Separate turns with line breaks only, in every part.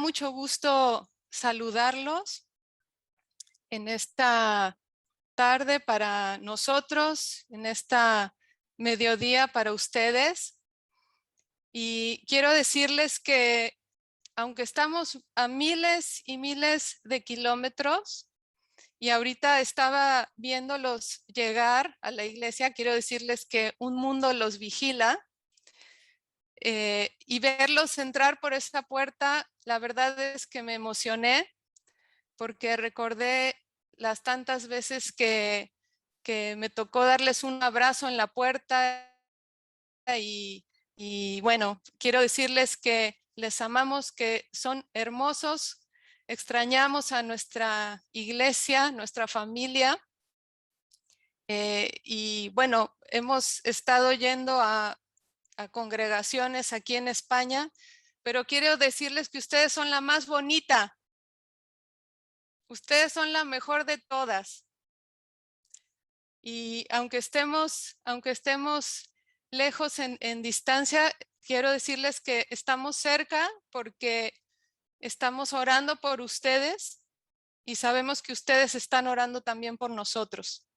mucho gusto saludarlos en esta tarde para nosotros, en esta mediodía para ustedes. Y quiero decirles que aunque estamos a miles y miles de kilómetros, y ahorita estaba viéndolos llegar a la iglesia, quiero decirles que un mundo los vigila. Y verlos entrar por esa puerta, la verdad es que me emocioné porque recordé las tantas veces que me tocó darles un abrazo en la puerta y bueno, quiero decirles que les amamos, que son hermosos, extrañamos a nuestra iglesia, nuestra familia. Y bueno, hemos estado yendo a congregaciones aquí en España, pero quiero decirles que ustedes son la más bonita. Ustedes son la mejor de todas. Y aunque estemos lejos en distancia, quiero decirles que estamos cerca porque estamos orando por ustedes y sabemos que ustedes están orando también por nosotros.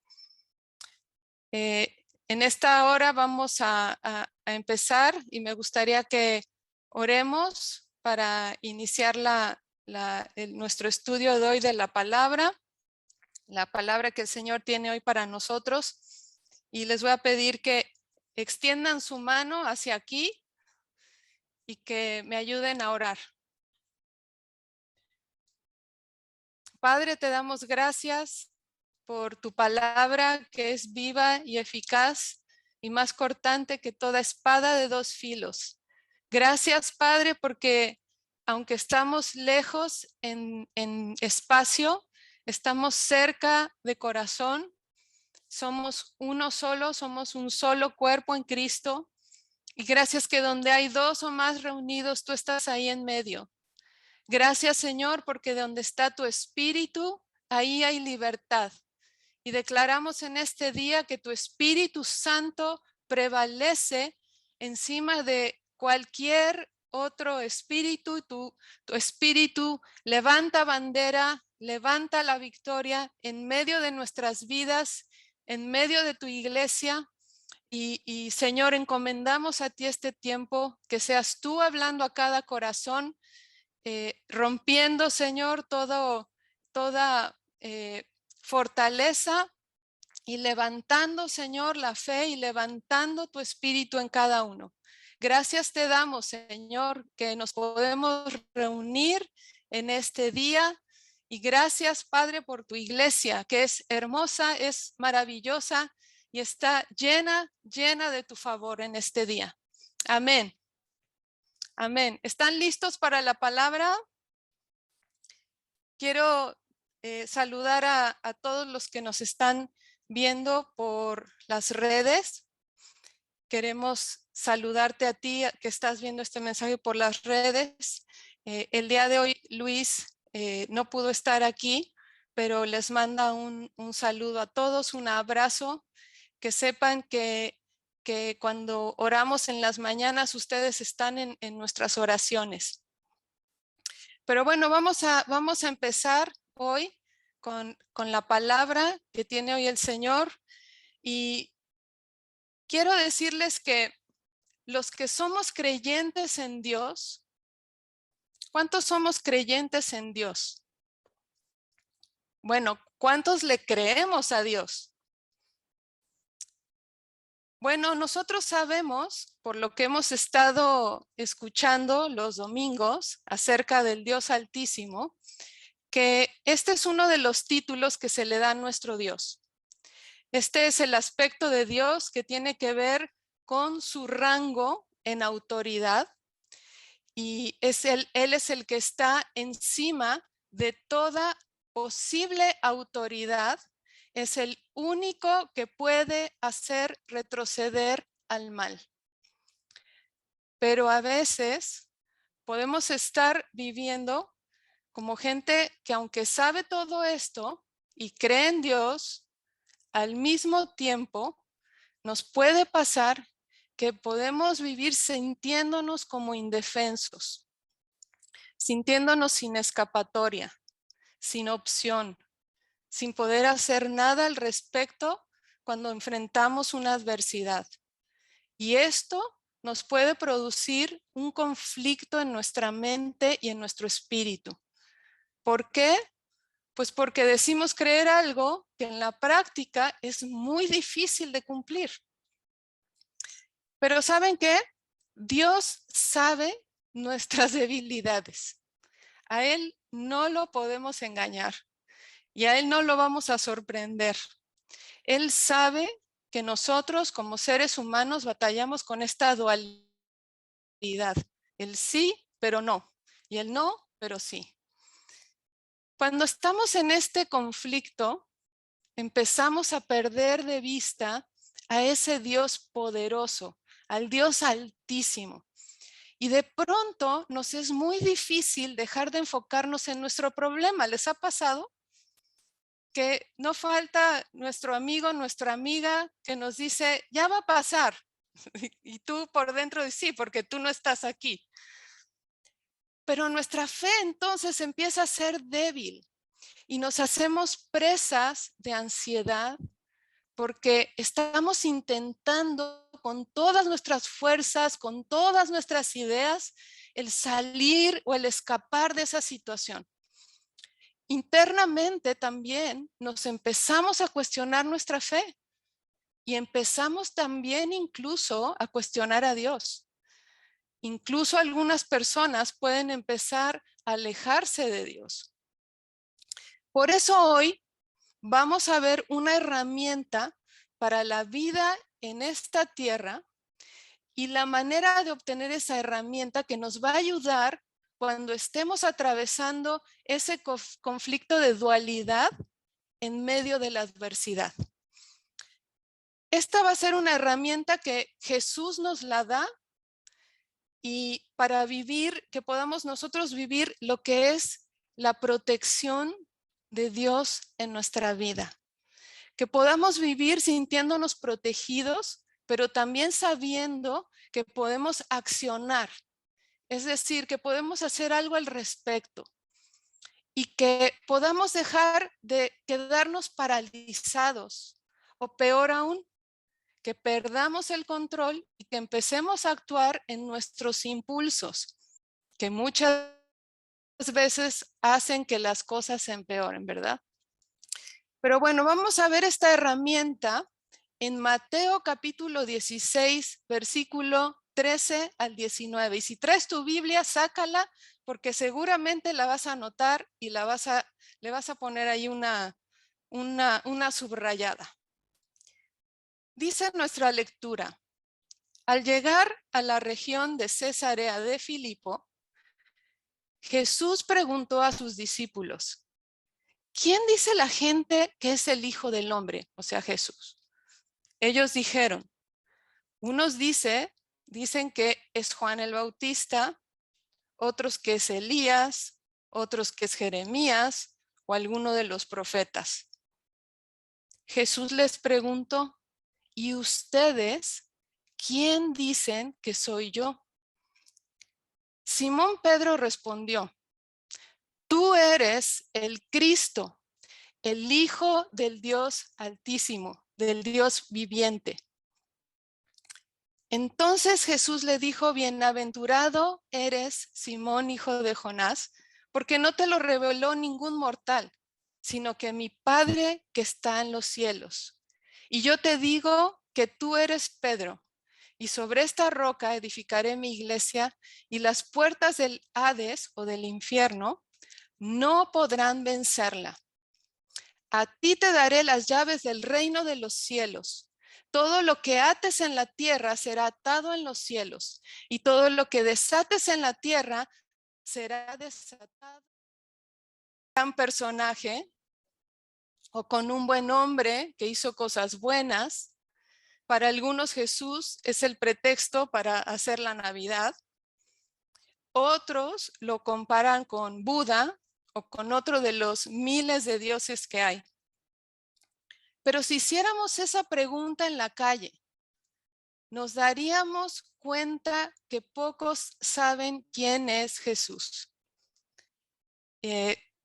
En esta hora vamos a empezar y me gustaría que oremos para iniciar nuestro estudio de hoy de la palabra que el Señor tiene hoy para nosotros. Y les voy a pedir que extiendan su mano hacia aquí y que me ayuden a orar. Padre, te damos gracias por tu palabra que es viva y eficaz y más cortante que toda espada de dos filos. Gracias, Padre, porque aunque estamos lejos en espacio, estamos cerca de corazón, somos uno solo, somos un solo cuerpo en Cristo. Y gracias que donde hay dos o más reunidos, tú estás ahí en medio. Gracias, Señor, porque donde está tu espíritu, ahí hay libertad. Y declaramos en este día que tu Espíritu Santo prevalece encima de cualquier otro espíritu. Tu espíritu levanta bandera, levanta la victoria en medio de nuestras vidas, en medio de tu iglesia. Y Señor, encomendamos a ti este tiempo, que seas tú hablando a cada corazón, rompiendo, Señor, toda fortaleza y levantando, Señor, la fe y levantando tu espíritu en cada uno. Gracias te damos, Señor, que nos podemos reunir en este día. Y gracias, Padre, por tu iglesia, que es hermosa, es maravillosa y está llena de tu favor en este día. Amén. Amén. ¿Están listos para la palabra? Quiero saludar a todos los que nos están viendo por las redes. Queremos saludarte a ti que estás viendo este mensaje por las redes. El día de hoy Luis no pudo estar aquí, pero les manda un saludo a todos, un abrazo. Que sepan que cuando oramos en las mañanas, ustedes están en nuestras oraciones. Pero bueno, vamos a empezar hoy con la palabra que tiene hoy el Señor. Y quiero decirles que los que somos creyentes en Dios, ¿cuántos somos creyentes en Dios? Bueno, ¿cuántos le creemos a Dios? Bueno, nosotros sabemos, por lo que hemos estado escuchando los domingos acerca del Dios Altísimo, que este es uno de los títulos que se le da a nuestro Dios. Este es el aspecto de Dios que tiene que ver con su rango en autoridad, y Él es el que está encima de toda posible autoridad. Es el único que puede hacer retroceder al mal. Pero a veces podemos estar viviendo como gente que, aunque sabe todo esto y cree en Dios, al mismo tiempo nos puede pasar que podemos vivir sintiéndonos como indefensos. sintiéndonos sin escapatoria, sin opción, sin poder hacer nada al respecto cuando enfrentamos una adversidad. Y esto nos puede producir un conflicto en nuestra mente y en nuestro espíritu. ¿Por qué? Pues porque decimos creer algo que en la práctica es muy difícil de cumplir. Pero ¿saben qué? Dios sabe nuestras debilidades. A Él no lo podemos engañar y a Él no lo vamos a sorprender. Él sabe que nosotros como seres humanos batallamos con esta dualidad. El sí, pero no. Y el no, pero sí. Cuando estamos en este conflicto, empezamos a perder de vista a ese Dios poderoso, al Dios altísimo. Y de pronto nos es muy difícil dejar de enfocarnos en nuestro problema. ¿Les ha pasado? Que no falta nuestro amigo, nuestra amiga que nos dice, ya va a pasar. Y tú por dentro dices, sí, porque tú no estás aquí. Pero nuestra fe entonces empieza a ser débil y nos hacemos presas de ansiedad porque estamos intentando con todas nuestras fuerzas, con todas nuestras ideas, el salir o el escapar de esa situación. Internamente también nos empezamos a cuestionar nuestra fe y empezamos también incluso a cuestionar a Dios. Incluso algunas personas pueden empezar a alejarse de Dios. Por eso hoy vamos a ver una herramienta para la vida en esta tierra y la manera de obtener esa herramienta que nos va a ayudar cuando estemos atravesando ese conflicto de dualidad en medio de la adversidad. Esta va a ser una herramienta que Jesús nos la da y para vivir, que podamos nosotros vivir lo que es la protección de Dios en nuestra vida. Que podamos vivir sintiéndonos protegidos, pero también sabiendo que podemos accionar. Es decir, que podemos hacer algo al respecto y que podamos dejar de quedarnos paralizados o peor aún, que perdamos el control y que empecemos a actuar en nuestros impulsos, que muchas veces hacen que las cosas se empeoren, ¿verdad? Pero bueno, vamos a ver esta herramienta en Mateo capítulo 16, versículo 13 al 19. Y si traes tu Biblia, sácala porque seguramente la vas a anotar y le vas a poner ahí una subrayada. Dice nuestra lectura: al llegar a la región de Cesarea de Filipo, Jesús preguntó a sus discípulos: ¿quién dice la gente que es el Hijo del Hombre? O sea, Jesús. Ellos dijeron, unos dicen que es Juan el Bautista, otros que es Elías, otros que es Jeremías o alguno de los profetas. Jesús les preguntó, ¿y ustedes quién dicen que soy yo? Simón Pedro respondió, tú eres el Cristo, el Hijo del Dios Altísimo, del Dios viviente. Entonces Jesús le dijo, bienaventurado eres, Simón, hijo de Jonás, porque no te lo reveló ningún mortal, sino que mi Padre que está en los cielos. Y yo te digo que tú eres Pedro, y sobre esta roca edificaré mi iglesia, y las puertas del Hades o del infierno no podrán vencerla. A ti te daré las llaves del reino de los cielos. Todo lo que ates en la tierra será atado en los cielos, y todo lo que desates en la tierra será desatado. Un personaje o con un buen hombre que hizo cosas buenas. Para algunos Jesús es el pretexto para hacer la Navidad. Otros lo comparan con Buda o con otro de los miles de dioses que hay. Pero si hiciéramos esa pregunta en la calle, nos daríamos cuenta que pocos saben quién es Jesús.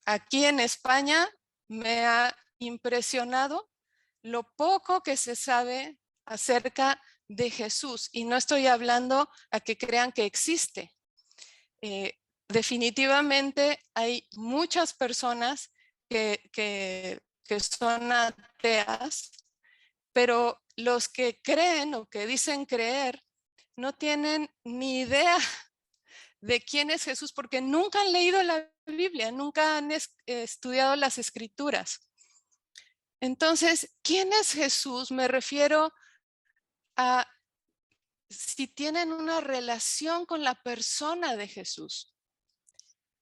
Aquí en España me ha impresionado lo poco que se sabe acerca de Jesús. Y no estoy hablando a que crean que existe. Definitivamente hay muchas personas que son ateas, pero los que creen o que dicen creer no tienen ni idea de quién es Jesús porque nunca han leído la Biblia, nunca han estudiado las escrituras. Entonces, ¿quién es Jesús? Me refiero a si tienen una relación con la persona de Jesús.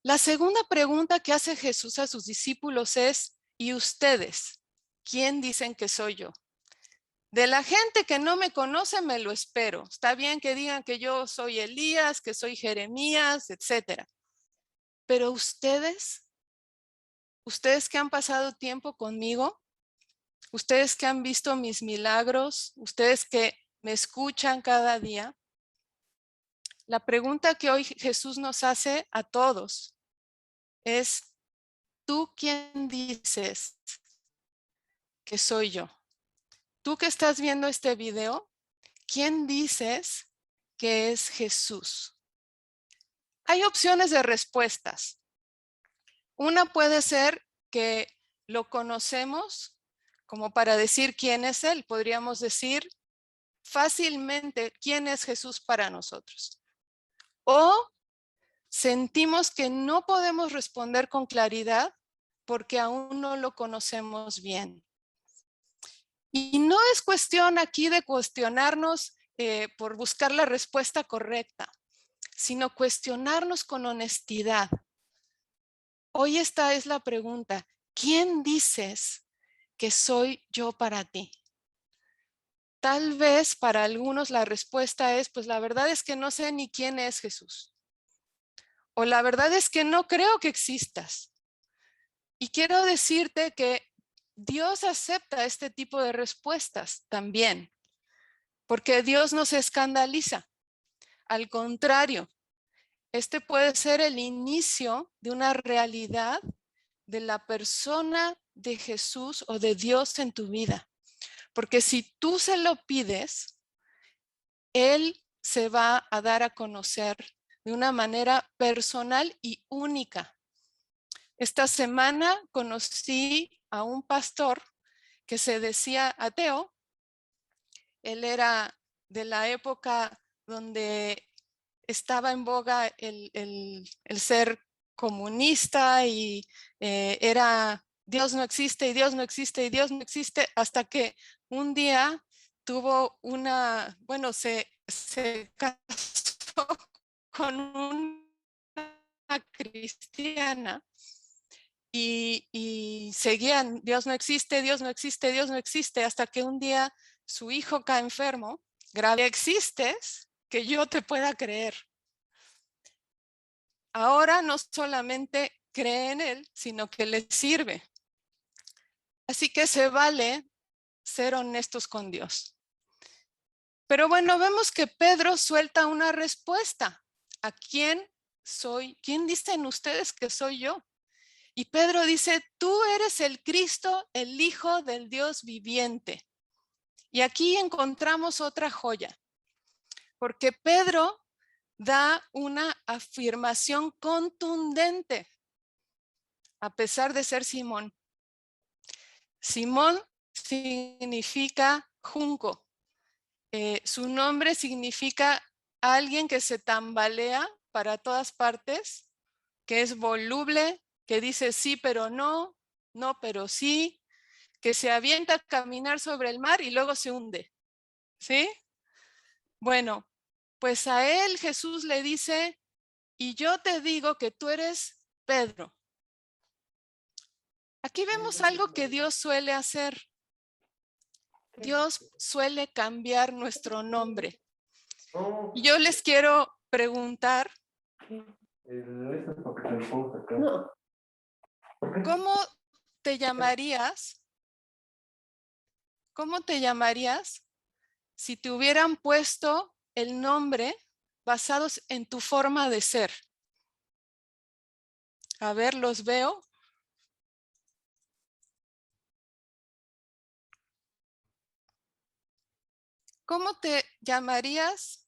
La segunda pregunta que hace Jesús a sus discípulos es, ¿y ustedes? ¿Quién dicen que soy yo? De la gente que no me conoce me lo espero. Está bien que digan que yo soy Elías, que soy Jeremías, etcétera. Pero ustedes que han pasado tiempo conmigo, ustedes que han visto mis milagros, ustedes que me escuchan cada día, la pregunta que hoy Jesús nos hace a todos es, ¿tú quién dices que soy yo? Tú que estás viendo este video, ¿quién dices que es Jesús? Hay opciones de respuestas. Una puede ser que lo conocemos como para decir quién es Él. Podríamos decir fácilmente quién es Jesús para nosotros. O sentimos que no podemos responder con claridad porque aún no lo conocemos bien. Y no es cuestión aquí de cuestionarnos por buscar la respuesta correcta, sino cuestionarnos con honestidad. Hoy esta es la pregunta, ¿quién dices que soy yo para ti? Tal vez para algunos la respuesta es, pues la verdad es que no sé ni quién es Jesús. O la verdad es que no creo que existas. Y quiero decirte que Dios acepta este tipo de respuestas también, porque Dios no se escandaliza. Al contrario, este puede ser el inicio de una realidad de la persona de Jesús o de Dios en tu vida. Porque si tú se lo pides, Él se va a dar a conocer de una manera personal y única. Esta semana conocí a un pastor que se decía ateo. Él era de la época donde estaba en boga el ser comunista y era Dios no existe y Dios no existe y Dios no existe, hasta que un día tuvo se casó con una cristiana y seguían Dios no existe, Dios no existe, Dios no existe, hasta que un día su hijo cae enfermo, grave, existes, que yo te pueda creer. Ahora no solamente cree en Él, sino que le sirve. Así que se vale ser honestos con Dios. Pero bueno, vemos que Pedro suelta una respuesta. ¿A quién soy? ¿Quién dicen ustedes que soy yo? Y Pedro dice, tú eres el Cristo, el Hijo del Dios viviente. Y aquí encontramos otra joya, porque Pedro da una afirmación contundente, a pesar de ser Simón. Simón significa junco. Su nombre significa alguien que se tambalea para todas partes, que es voluble, que dice sí pero no, no pero sí, que se avienta a caminar sobre el mar y luego se hunde. ¿Sí? Bueno, pues a él Jesús le dice, y yo te digo que tú eres Pedro. Aquí vemos algo que Dios suele hacer. Dios suele cambiar nuestro nombre. Y yo les quiero preguntar, ¿cómo te llamarías? ¿Cómo te llamarías si te hubieran puesto el nombre basados en tu forma de ser? A ver, los veo. ¿Cómo te llamarías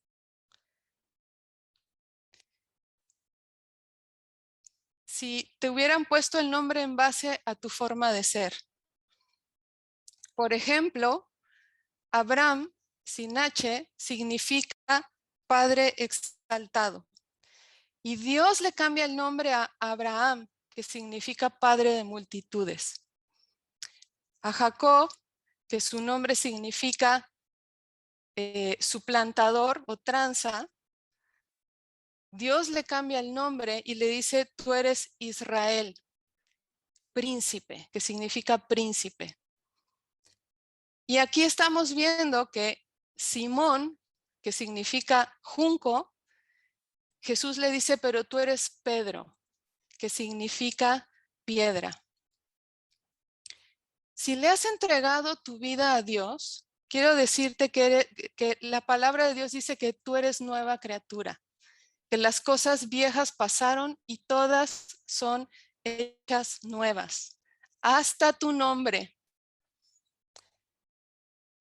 si te hubieran puesto el nombre en base a tu forma de ser? Por ejemplo, Abraham, sin H, significa Padre exaltado. Y Dios le cambia el nombre a Abraham, que significa Padre de multitudes. A Jacob, que su nombre significa suplantador o tranza, Dios le cambia el nombre y le dice, tú eres Israel, príncipe, que significa príncipe. Y aquí estamos viendo que Simón, que significa junco, Jesús le dice, pero tú eres Pedro, que significa piedra. Si le has entregado tu vida a Dios, quiero decirte que la palabra de Dios dice que tú eres nueva criatura, que las cosas viejas pasaron y todas son hechas nuevas. Hasta tu nombre.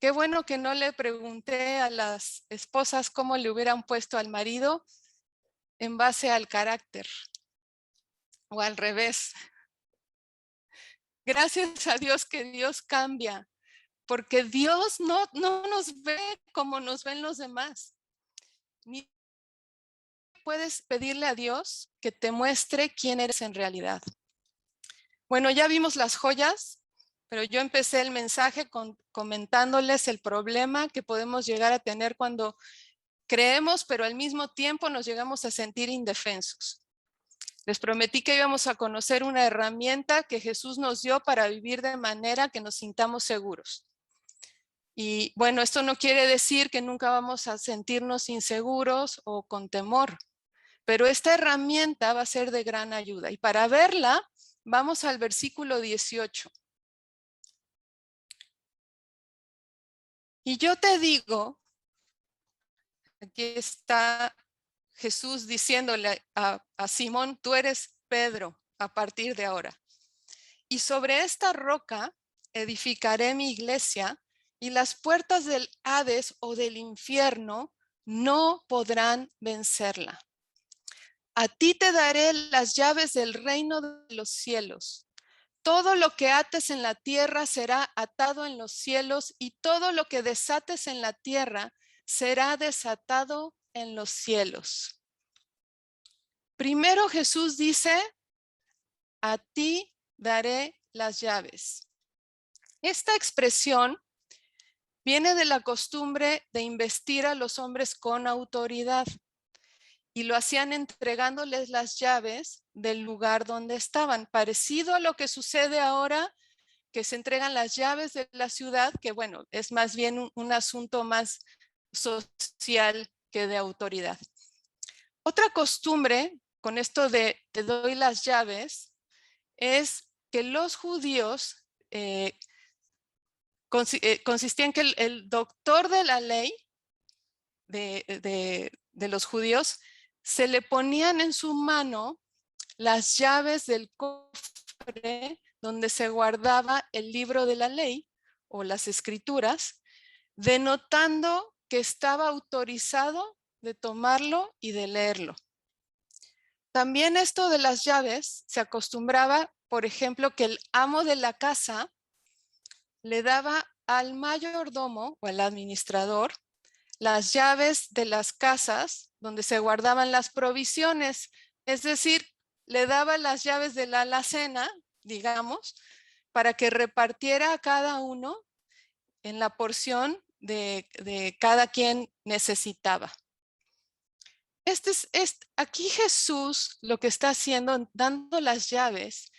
Qué bueno que no le pregunté a las esposas cómo le hubieran puesto al marido en base al carácter o al revés. Gracias a Dios que Dios cambia, porque Dios no nos ve como nos ven los demás. Ni puedes pedirle a Dios que te muestre quién eres en realidad. Bueno, ya vimos las joyas, pero yo empecé el mensaje comentándoles el problema que podemos llegar a tener cuando creemos, pero al mismo tiempo nos llegamos a sentir indefensos. Les prometí que íbamos a conocer una herramienta que Jesús nos dio para vivir de manera que nos sintamos seguros. Y bueno, esto no quiere decir que nunca vamos a sentirnos inseguros o con temor, pero esta herramienta va a ser de gran ayuda. Y para verla, vamos al versículo 18. Y yo te digo, aquí está Jesús diciéndole a Simón, tú eres Pedro a partir de ahora. Y sobre esta roca edificaré mi iglesia y las puertas del Hades o del infierno no podrán vencerla. A ti te daré las llaves del reino de los cielos. Todo lo que ates en la tierra será atado en los cielos y todo lo que desates en la tierra será desatado en los cielos. Primero Jesús dice, a ti daré las llaves. Esta expresión viene de la costumbre de investir a los hombres con autoridad y lo hacían entregándoles las llaves del lugar donde estaban, parecido a lo que sucede ahora, que se entregan las llaves de la ciudad, que bueno, es más bien un asunto más social que de autoridad. Otra costumbre con esto de te doy las llaves es que los judíos consistía en que el doctor de la ley de los judíos se le ponían en su mano las llaves del cofre donde se guardaba el libro de la ley o las escrituras, denotando que estaba autorizado de tomarlo y de leerlo. También esto de las llaves se acostumbraba, por ejemplo, que el amo de la casa le daba al mayordomo o al administrador las llaves de las casas donde se guardaban las provisiones, es decir, le daba las llaves de la alacena, digamos, para que repartiera a cada uno en la porción de cada quien necesitaba. Aquí Jesús lo que está haciendo, dando las llaves,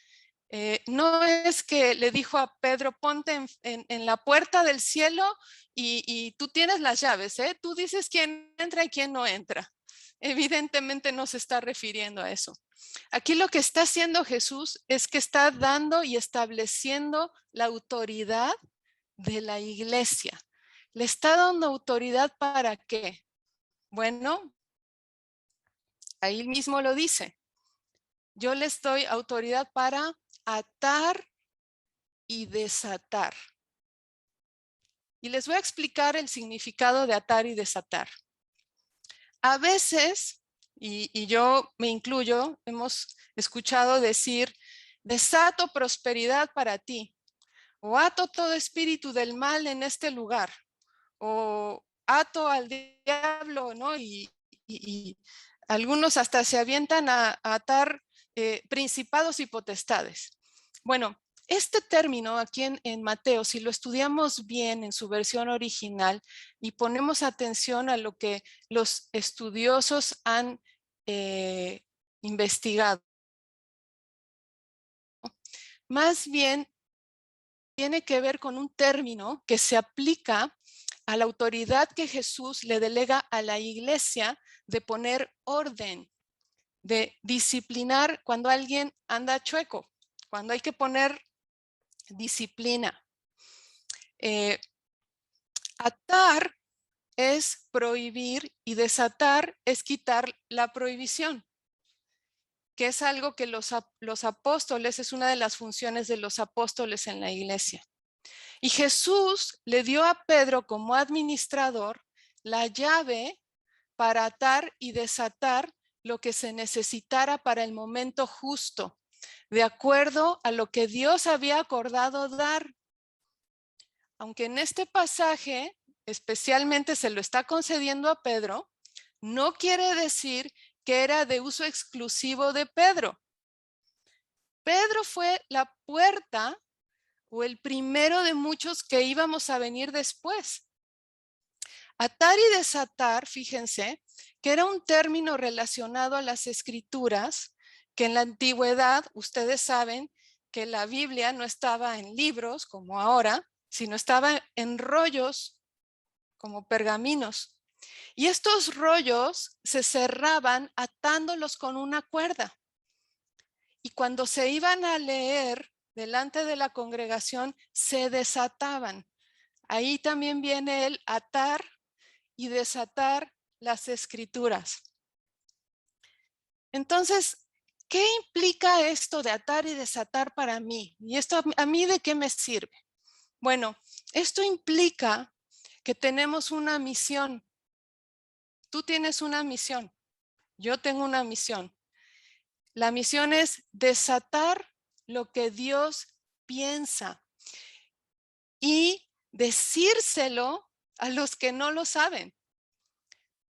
no es que le dijo a Pedro, ponte en la puerta del cielo y tú tienes las llaves, ¿eh? Tú dices quién entra y quién no entra. Evidentemente no se está refiriendo a eso. Aquí lo que está haciendo Jesús es que está dando y estableciendo la autoridad de la iglesia. ¿Le está dando autoridad para qué? Bueno, ahí mismo lo dice. yo les doy autoridad para atar y desatar. Y les voy a explicar el significado de atar y desatar. A veces, y yo me incluyo, hemos escuchado decir, desato prosperidad para ti, o ato todo espíritu del mal en este lugar, o ato al diablo, ¿no? Y algunos hasta se avientan a atar principados y potestades. Bueno, este término aquí en Mateo, si lo estudiamos bien en su versión original y ponemos atención a lo que los estudiosos han investigado, más bien tiene que ver con un término que se aplica a la autoridad que Jesús le delega a la iglesia de poner orden, de disciplinar cuando alguien anda chueco, cuando hay que poner disciplina. Atar es prohibir y desatar es quitar la prohibición, que es algo que los apóstoles, es una de las funciones de los apóstoles en la iglesia. Y Jesús le dio a Pedro como administrador la llave para atar y desatar lo que se necesitara para el momento justo, de acuerdo a lo que Dios había acordado dar. Aunque en este pasaje especialmente se lo está concediendo a Pedro, no quiere decir que era de uso exclusivo de Pedro. Pedro fue la puerta o el primero de muchos que íbamos a venir después. Atar y desatar, fíjense, que era un término relacionado a las escrituras, que en la antigüedad, ustedes saben que la Biblia no estaba en libros como ahora, sino estaba en rollos como pergaminos. Y estos rollos se cerraban atándolos con una cuerda. Y cuando se iban a leer delante de la congregación, se desataban. Ahí también viene el atar y desatar las escrituras. Entonces, ¿qué implica esto de atar y desatar para mí? ¿Y esto a mí de qué me sirve? Bueno, esto implica que tenemos una misión. Tú tienes una misión, yo tengo una misión. La misión es desatar lo que Dios piensa y decírselo a los que no lo saben.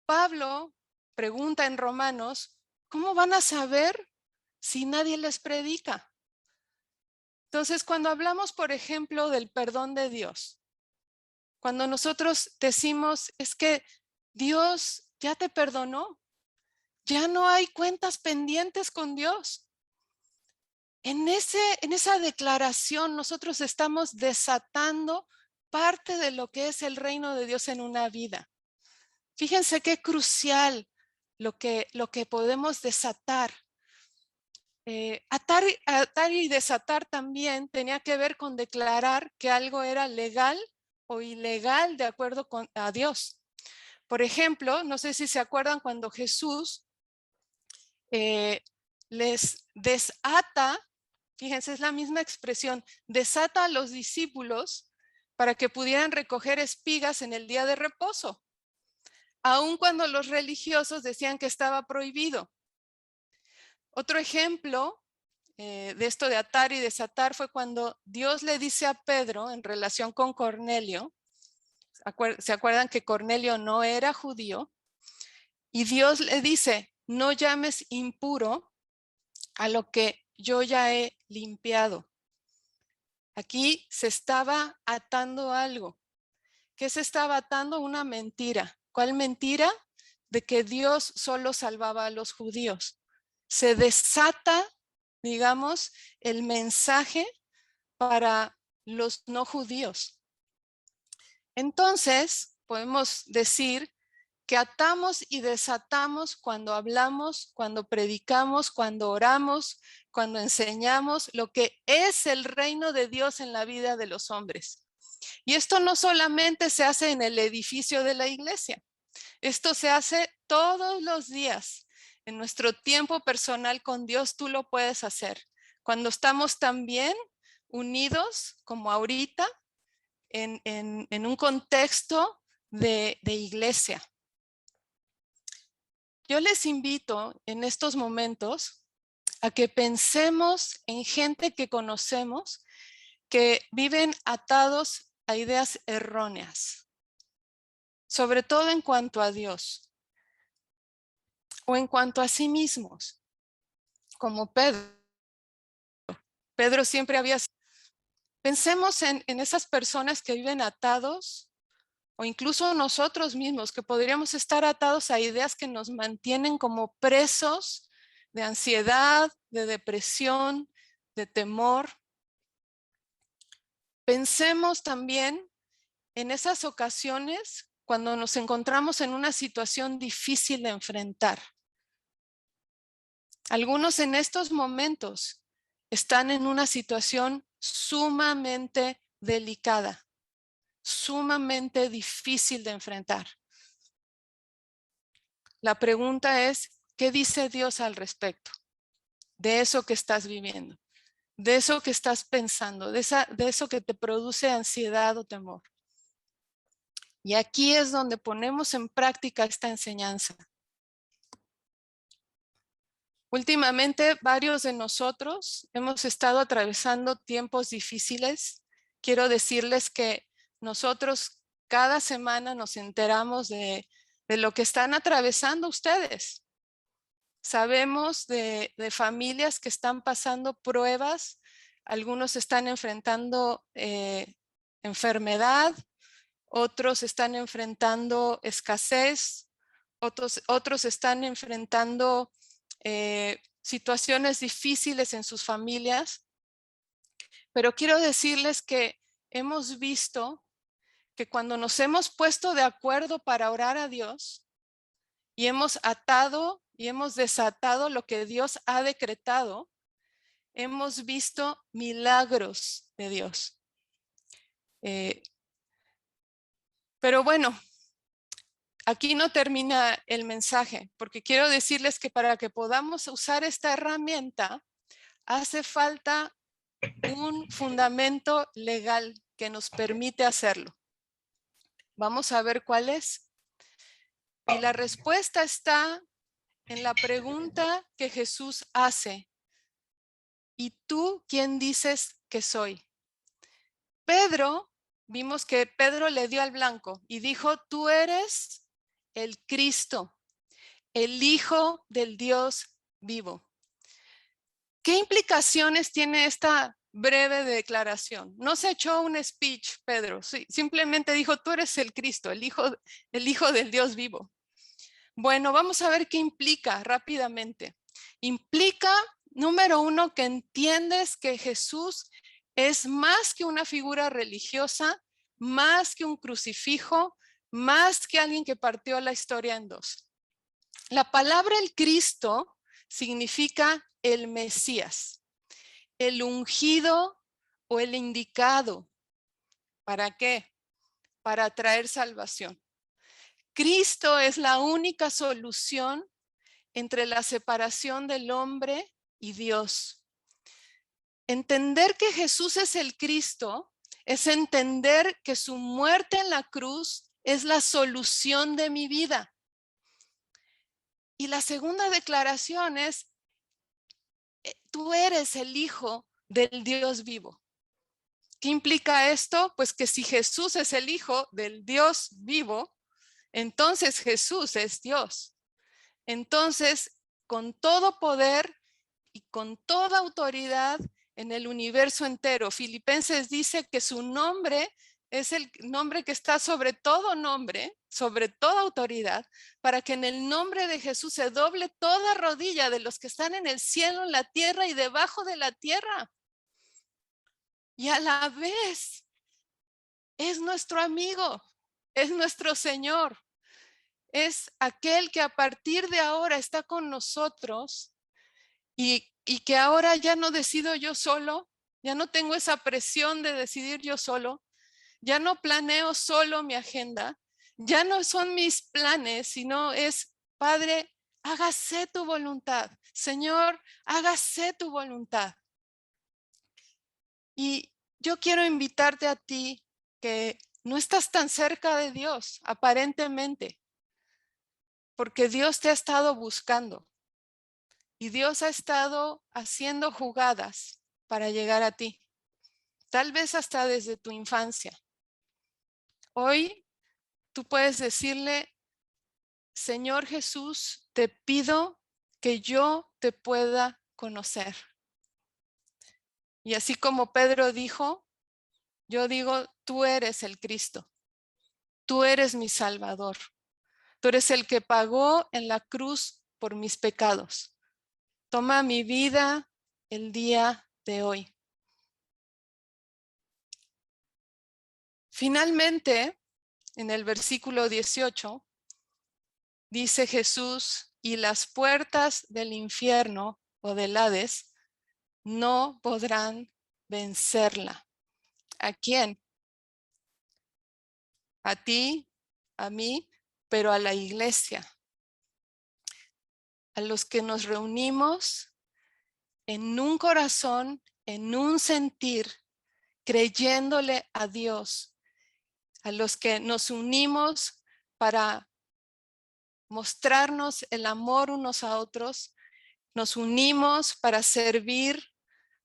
Pablo pregunta en Romanos, ¿cómo van a saber si nadie les predica? Entonces, cuando hablamos, por ejemplo, del perdón de Dios, cuando nosotros decimos, es que Dios ya te perdonó, ya no hay cuentas pendientes con Dios. En esa declaración nosotros estamos desatando parte de lo que es el reino de Dios en una vida. Fíjense qué crucial lo que podemos desatar. Atar y desatar también tenía que ver con declarar que algo era legal o ilegal de acuerdo a Dios. Por ejemplo, no sé si se acuerdan cuando Jesús les desata, fíjense, es la misma expresión, desata a los discípulos para que pudieran recoger espigas en el día de reposo, aun cuando los religiosos decían que estaba prohibido. Otro ejemplo de esto de atar y desatar fue cuando Dios le dice a Pedro en relación con Cornelio, ¿se acuerdan que Cornelio no era judío? Y Dios le dice, no llames impuro a lo que yo ya he limpiado. Aquí se estaba atando algo. ¿Qué se estaba atando? Una mentira. ¿Cuál mentira? De que Dios solo salvaba a los judíos. Se desata, digamos, el mensaje para los no judíos. Entonces, podemos decir que atamos y desatamos cuando hablamos, cuando predicamos, cuando oramos, cuando enseñamos lo que es el reino de Dios en la vida de los hombres. Y esto no solamente se hace en el edificio de la iglesia, esto se hace todos los días en nuestro tiempo personal con Dios, tú lo puedes hacer. Cuando estamos también unidos, como ahorita, en un contexto de iglesia. Yo les invito en estos momentos a que pensemos en gente que conocemos que viven atados a ideas erróneas, sobre todo en cuanto a Dios o en cuanto a sí mismos, como Pedro. Pedro siempre había... Pensemos en esas personas que viven atados, o incluso nosotros mismos, que podríamos estar atados a ideas que nos mantienen como presos de ansiedad, de depresión, de temor. Pensemos también en esas ocasiones cuando nos encontramos en una situación difícil de enfrentar. Algunos en estos momentos están en una situación sumamente delicada, sumamente difícil de enfrentar. La pregunta es, ¿qué dice Dios al respecto de eso que estás viviendo? De eso que estás pensando, de eso que te produce ansiedad o temor. Y aquí es donde ponemos en práctica esta enseñanza. Últimamente, varios de nosotros hemos estado atravesando tiempos difíciles. Quiero decirles que nosotros cada semana nos enteramos de lo que están atravesando ustedes. Sabemos de familias que están pasando pruebas. Algunos están enfrentando enfermedad, otros están enfrentando escasez, otros están enfrentando situaciones difíciles en sus familias. Pero quiero decirles que hemos visto que cuando nos hemos puesto de acuerdo para orar a Dios y hemos atado y hemos desatado lo que Dios ha decretado, hemos visto milagros de Dios. Pero bueno, aquí no termina el mensaje, porque quiero decirles que para que podamos usar esta herramienta, hace falta un fundamento legal que nos permite hacerlo. Vamos a ver cuál es. Y la respuesta está en la pregunta que Jesús hace. ¿Y tú quién dices que soy? Pedro, vimos que Pedro le dio al blanco y dijo, tú eres el Cristo, el Hijo del Dios vivo. ¿Qué implicaciones tiene esta breve declaración? No se echó un speech, Pedro, simplemente dijo, tú eres el Cristo, el Hijo del Dios vivo. Bueno, vamos a ver qué implica rápidamente. Implica, número uno, que entiendes que Jesús es más que una figura religiosa, más que un crucifijo, más que alguien que partió la historia en dos. La palabra el Cristo significa el Mesías, el ungido o el indicado. ¿Para qué? Para traer salvación. Cristo es la única solución entre la separación del hombre y Dios. Entender que Jesús es el Cristo es entender que su muerte en la cruz es la solución de mi vida. Y la segunda declaración es, tú eres el Hijo del Dios vivo. ¿Qué implica esto? Pues que si Jesús es el Hijo del Dios vivo, entonces Jesús es Dios. Entonces, con todo poder y con toda autoridad en el universo entero, Filipenses dice que su nombre es el nombre que está sobre todo nombre, sobre toda autoridad, para que en el nombre de Jesús se doble toda rodilla de los que están en el cielo, en la tierra y debajo de la tierra. Y a la vez es nuestro amigo, es nuestro Señor, es aquel que a partir de ahora está con nosotros y que ahora ya no decido yo solo, ya no tengo esa presión de decidir yo solo, ya no planeo solo mi agenda, ya no son mis planes, sino es, Padre, hágase tu voluntad. Señor, hágase tu voluntad. Y yo quiero invitarte a ti que no estás tan cerca de Dios, aparentemente, porque Dios te ha estado buscando y Dios ha estado haciendo jugadas para llegar a ti, tal vez hasta desde tu infancia. Hoy tú puedes decirle, Señor Jesús, te pido que yo te pueda conocer. Y así como Pedro dijo, yo digo, tú eres el Cristo, tú eres mi Salvador, tú eres el que pagó en la cruz por mis pecados. Toma mi vida el día de hoy. Finalmente, en el versículo 18, dice Jesús, y las puertas del infierno o del Hades no podrán vencerla. ¿A quién? A ti, a mí, pero a la iglesia. A los que nos reunimos en un corazón, en un sentir, creyéndole a Dios. A los que nos unimos para mostrarnos el amor unos a otros. Nos unimos para servir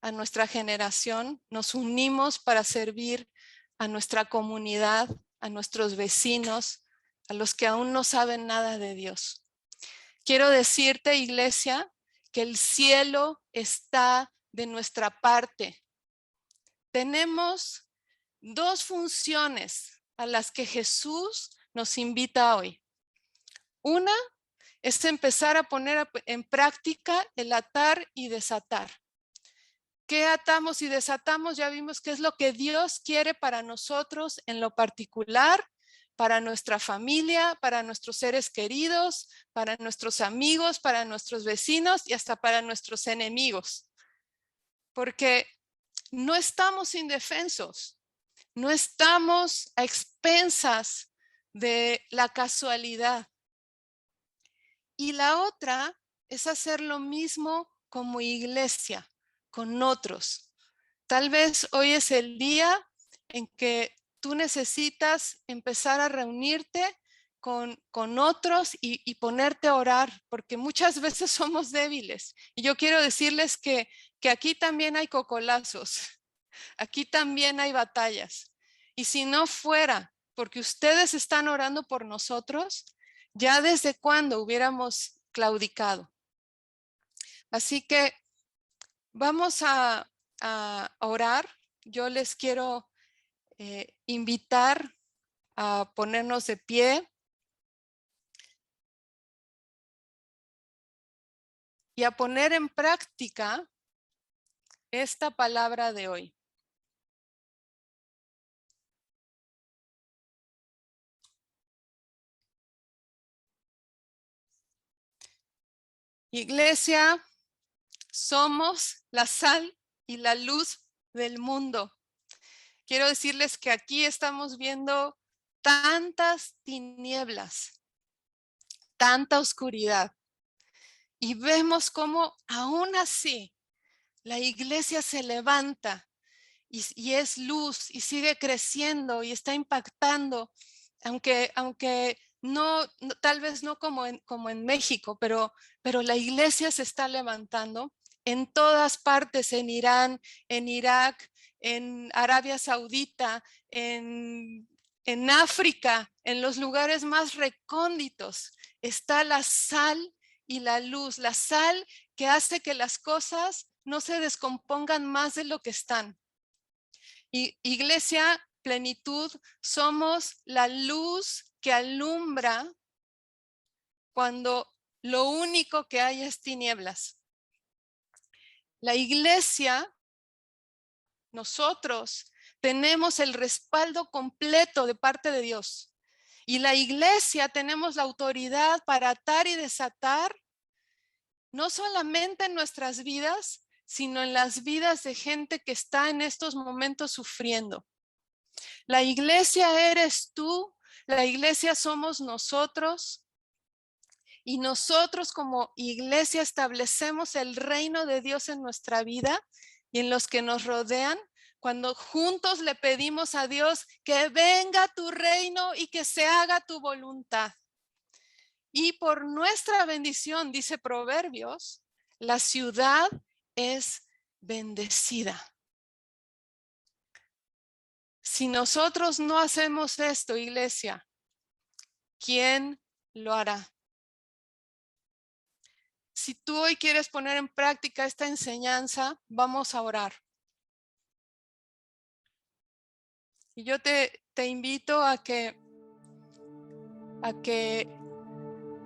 a nuestra generación, nos unimos para servir a nuestra comunidad, a nuestros vecinos, a los que aún no saben nada de Dios. Quiero decirte, iglesia, que el cielo está de nuestra parte. Tenemos dos funciones a las que Jesús nos invita hoy. Una es empezar a poner en práctica el atar y desatar. ¿Qué atamos y desatamos? Ya vimos qué es lo que Dios quiere para nosotros en lo particular, para nuestra familia, para nuestros seres queridos, para nuestros amigos, para nuestros vecinos y hasta para nuestros enemigos. Porque no estamos indefensos, no estamos a expensas de la casualidad. Y la otra es hacer lo mismo como iglesia, con otros. Tal vez hoy es el día en que tú necesitas empezar a reunirte con otros y ponerte a orar, porque muchas veces somos débiles. Y yo quiero decirles que aquí también hay cocolazos, aquí también hay batallas. Y si no fuera porque ustedes están orando por nosotros, ya desde cuándo hubiéramos claudicado. Así que vamos a orar. Yo les quiero invitar a ponernos de pie y a poner en práctica esta palabra de hoy. Iglesia, somos la sal y la luz del mundo. Quiero decirles que aquí estamos viendo tantas tinieblas, tanta oscuridad, y vemos cómo aún así la iglesia se levanta y es luz y sigue creciendo y está impactando, aunque no, tal vez no como en México, pero la iglesia se está levantando en todas partes, en Irán, en Irak, en Arabia Saudita, en África, en los lugares más recónditos, está la sal y la luz, la sal que hace que las cosas no se descompongan más de lo que están. Y Iglesia Plenitud, somos la luz que alumbra cuando lo único que hay es tinieblas. La iglesia, nosotros, tenemos el respaldo completo de parte de Dios. Y la iglesia tenemos la autoridad para atar y desatar, no solamente en nuestras vidas, sino en las vidas de gente que está en estos momentos sufriendo. La iglesia eres tú, la iglesia somos nosotros. y nosotros como iglesia establecemos el reino de Dios en nuestra vida y en los que nos rodean, cuando juntos le pedimos a Dios que venga tu reino y que se haga tu voluntad. Y por nuestra bendición, dice Proverbios, la ciudad es bendecida. Si nosotros no hacemos esto, iglesia, ¿quién lo hará? Si tú hoy quieres poner en práctica esta enseñanza, vamos a orar. Y yo te invito a que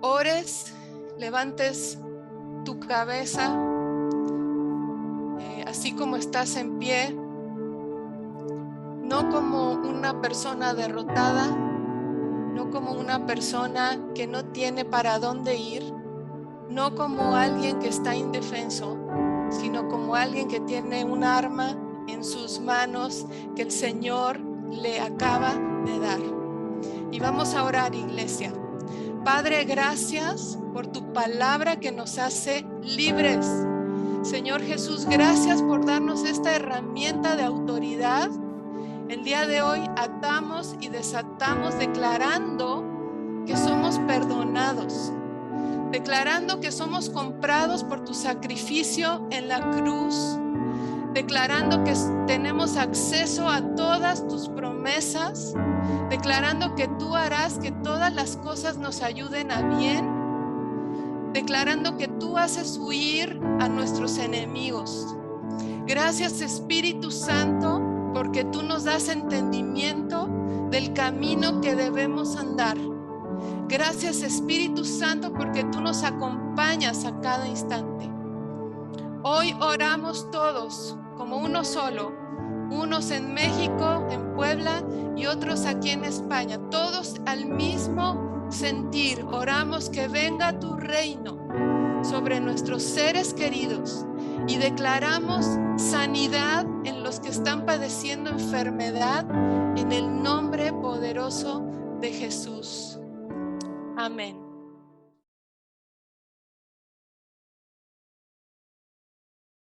ores, levantes tu cabeza, así como estás en pie, no como una persona derrotada, no como una persona que no tiene para dónde ir, no como alguien que está indefenso, sino como alguien que tiene un arma en sus manos que el Señor le acaba de dar. Y vamos a orar, iglesia. Padre, gracias por tu palabra que nos hace libres. Señor Jesús, gracias por darnos esta herramienta de autoridad. El día de hoy atamos y desatamos declarando que somos perdonados, declarando que somos comprados por tu sacrificio en la cruz, declarando que tenemos acceso a todas tus promesas, declarando que tú harás que todas las cosas nos ayuden a bien, declarando que tú haces huir a nuestros enemigos. Gracias, Espíritu Santo, porque tú nos das entendimiento del camino que debemos andar. Gracias, Espíritu Santo, porque tú nos acompañas a cada instante. Hoy oramos todos como uno solo, unos en México, en Puebla y otros aquí en España, todos al mismo sentir. Oramos que venga tu reino sobre nuestros seres queridos y declaramos sanidad en los que están padeciendo enfermedad en el nombre poderoso de Jesús. Amén.